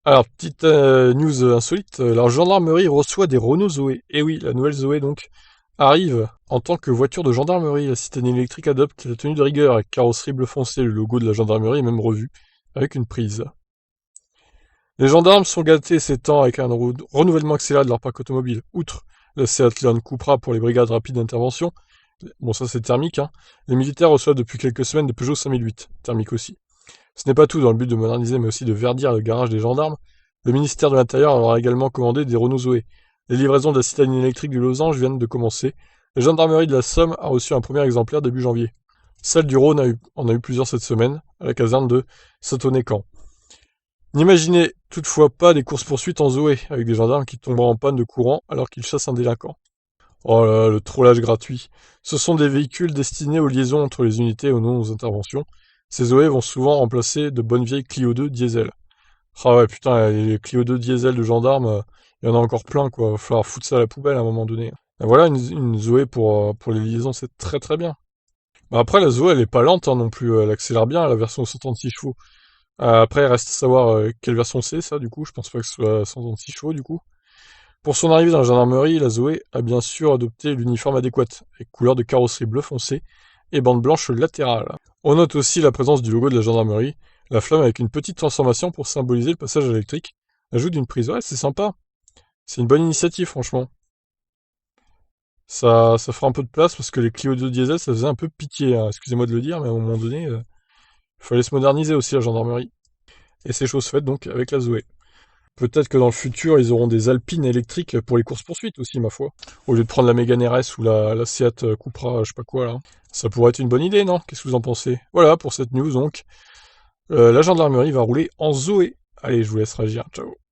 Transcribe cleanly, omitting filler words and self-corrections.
Alors, petite news insolite, la gendarmerie reçoit des Renault Zoé. Et oui, la nouvelle Zoé donc arrive en tant que voiture de gendarmerie. La citadine électrique adopte la tenue de rigueur avec carrosserie bleu foncé. Le logo de la gendarmerie est même revu avec une prise. Les gendarmes sont gâtés ces temps avec un renouvellement accéléré de leur parc automobile. Outre la Seat Leon Cupra pour les brigades rapides d'intervention, bon ça c'est thermique, hein, les militaires reçoivent depuis quelques semaines des Peugeot 5008, thermique aussi. Ce n'est pas tout, dans le but de moderniser mais aussi de verdir le garage des gendarmes, le ministère de l'Intérieur aura également commandé des Renault Zoé. Les livraisons de la citadine électrique du Losange viennent de commencer. La gendarmerie de la Somme a reçu un premier exemplaire début janvier. Celle du Rhône en a eu plusieurs cette semaine, à la caserne de Satonnet-Camp. N'imaginez toutefois pas des courses-poursuites en Zoé, avec des gendarmes qui tomberont en panne de courant alors qu'ils chassent un délinquant. Oh là là, le trollage gratuit. Ce sont des véhicules destinés aux liaisons entre les unités et aux non-interventions. Ces Zoé vont souvent remplacer de bonnes vieilles Clio 2 diesel. Ah ouais, putain, les Clio 2 diesel de gendarmes, il y en a encore plein, quoi. Va falloir foutre ça à la poubelle à un moment donné. Et voilà, une Zoé pour les liaisons, c'est très très bien. Bah après, la Zoé, elle est pas lente hein, non plus, elle accélère bien, la version 136 chevaux. Après, il reste à savoir quelle version c'est, ça, du coup. Je pense pas que ce soit 136 chevaux, du coup. Pour son arrivée dans la gendarmerie, la Zoé a bien sûr adopté l'uniforme adéquat, avec couleur de carrosserie bleu foncé et bande blanche latérale. On note aussi la présence du logo de la gendarmerie, la flamme avec une petite transformation pour symboliser le passage électrique. Ajout d'une prise. Ouais, c'est sympa. C'est une bonne initiative, franchement. Ça fera un peu de place parce que les Clio 2 diesel, ça faisait un peu pitié, hein. Excusez-moi de le dire, mais à un moment donné, il fallait se moderniser aussi la gendarmerie. Et c'est chose faite donc avec la Zoé. Peut-être que dans le futur, ils auront des Alpines électriques pour les courses-poursuites aussi, ma foi. Au lieu de prendre la Mégane RS ou la Seat Cupra, je sais pas quoi, là. Ça pourrait être une bonne idée, non? Qu'est-ce que vous en pensez? Voilà pour cette news, donc. La gendarmerie va rouler en Zoé. Allez, je vous laisse réagir. Ciao.